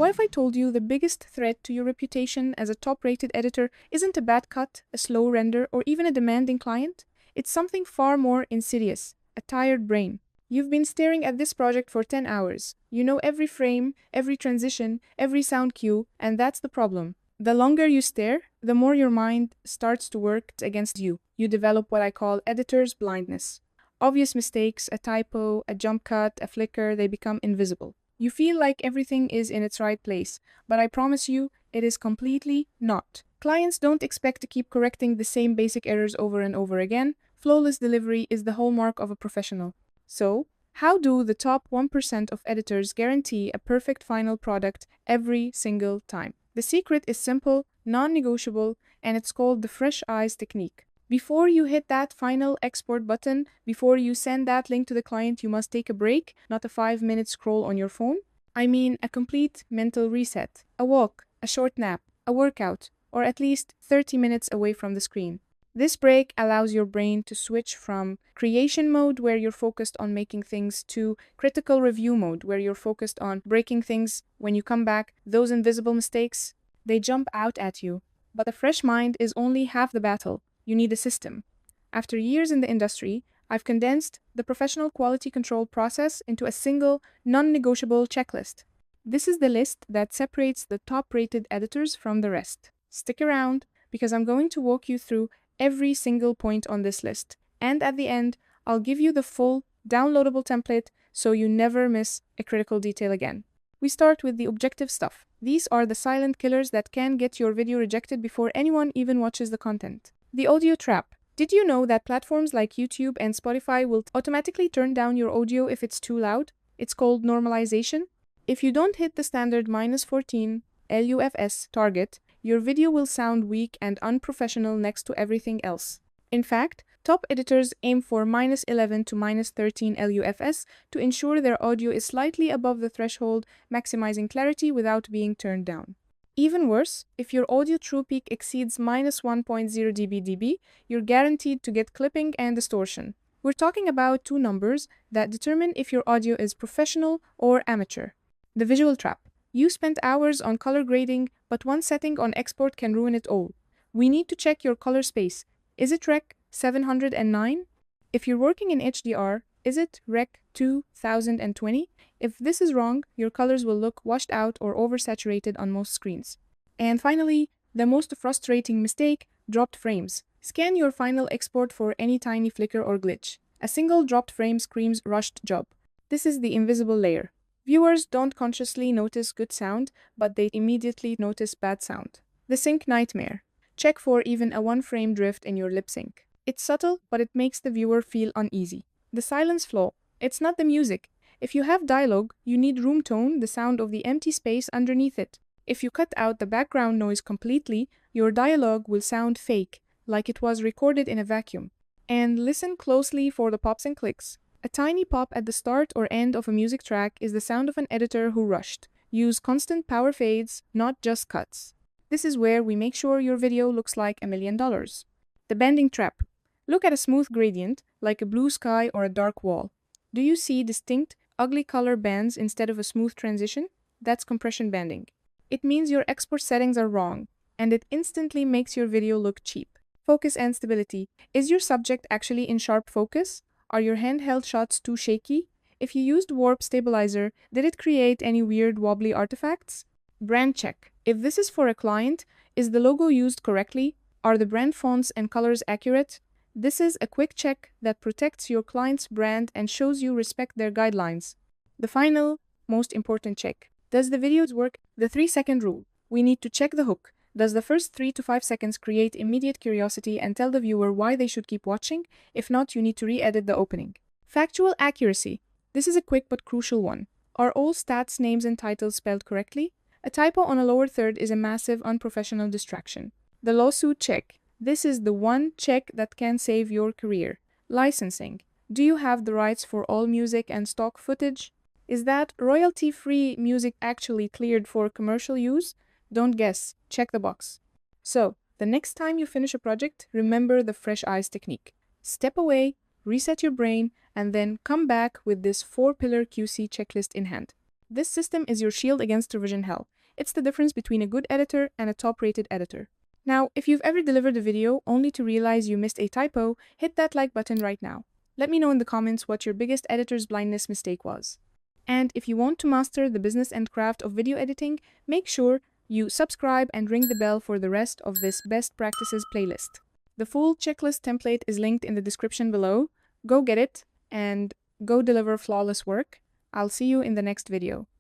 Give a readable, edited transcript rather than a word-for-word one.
What if I told you the biggest threat to your reputation as a top-rated editor isn't a bad cut, a slow render, or even a demanding client? It's something far more insidious, a tired brain. You've been staring at this project for 10 hours. You know every frame, every transition, every sound cue, and that's the problem. The longer you stare, the more your mind starts to work against you. You develop what I call editor's blindness. Obvious mistakes, a typo, a jump cut, a flicker, they become invisible. You feel like everything is in its right place, but I promise you, it is completely not. Clients don't expect to keep correcting the same basic errors over and over again. Flawless delivery is the hallmark of a professional. So, how do the top 1% of editors guarantee a perfect final product every single time? The secret is simple, non-negotiable, and it's called the fresh eyes technique. Before you hit that final export button, before you send that link to the client, you must take a break, not a 5-minute scroll on your phone. I mean a complete mental reset, a walk, a short nap, a workout, or at least 30 minutes away from the screen. This break allows your brain to switch from creation mode, where you're focused on making things, to critical review mode, where you're focused on breaking things. When you come back, those invisible mistakes, they jump out at you. But a fresh mind is only half the battle. You need a system. After years in the industry, I've condensed the professional quality control process into a single, non-negotiable checklist. This is the list that separates the top-rated editors from the rest. Stick around, because I'm going to walk you through every single point on this list. And at the end, I'll give you the full, downloadable template so you never miss a critical detail again. We start with the objective stuff. These are the silent killers that can get your video rejected before anyone even watches the content. The audio trap. Did you know that platforms like YouTube and Spotify will automatically turn down your audio if it's too loud? It's called normalization. If you don't hit the standard -14 LUFS target, your video will sound weak and unprofessional next to everything else. In fact, top editors aim for -11 to -13 LUFS to ensure their audio is slightly above the threshold, maximizing clarity without being turned down. Even worse, if your audio true peak exceeds -1.0 dB, you're guaranteed to get clipping and distortion. We're talking about two numbers that determine if your audio is professional or amateur. The visual trap. You spent hours on color grading, but one setting on export can ruin it all. We need to check your color space. Is it Rec 709? If you're working in HDR, is it Rec 2020? If this is wrong, your colors will look washed out or oversaturated on most screens. And finally, the most frustrating mistake, dropped frames. Scan your final export for any tiny flicker or glitch. A single dropped frame screams rushed job. This is the invisible layer. Viewers don't consciously notice good sound, but they immediately notice bad sound. The sync nightmare. Check for even a one-frame drift in your lip sync. It's subtle, but it makes the viewer feel uneasy. The silence flaw. It's not the music. If you have dialogue, you need room tone, the sound of the empty space underneath it. If you cut out the background noise completely, your dialogue will sound fake, like it was recorded in a vacuum. And listen closely for the pops and clicks. A tiny pop at the start or end of a music track is the sound of an editor who rushed. Use constant power fades, not just cuts. This is where we make sure your video looks like $1 million. The bending trap. Look at a smooth gradient, like a blue sky or a dark wall. Do you see distinct, ugly color bands instead of a smooth transition? That's compression banding. It means your export settings are wrong, and it instantly makes your video look cheap. Focus and stability. Is your subject actually in sharp focus? Are your handheld shots too shaky? If you used warp stabilizer, did it create any weird wobbly artifacts? Brand check. If this is for a client, is the logo used correctly? Are the brand fonts and colors accurate? This is a quick check that protects your client's brand and shows you respect their guidelines. The final, most important check. Does the video work? The 3-second rule. We need to check the hook. Does the first 3 to 5 seconds create immediate curiosity and tell the viewer why they should keep watching? If not, you need to re-edit the opening. Factual accuracy. This is a quick but crucial one. Are all stats, names, and titles spelled correctly? A typo on a lower third is a massive, unprofessional distraction. The lawsuit check. This is the one check that can save your career. Licensing. Do you have the rights for all music and stock footage? Is that royalty-free music actually cleared for commercial use? Don't guess, check the box. So, the next time you finish a project, remember the fresh eyes technique. Step away, reset your brain, and then come back with this 4-pillar QC checklist in hand. This system is your shield against revision hell. It's the difference between a good editor and a top-rated editor. Now, if you've ever delivered a video only to realize you missed a typo, hit that like button right now. Let me know in the comments what your biggest editor's blindness mistake was. And if you want to master the business and craft of video editing, make sure you subscribe and ring the bell for the rest of this best practices playlist. The full checklist template is linked in the description below. Go get it and go deliver flawless work. I'll see you in the next video.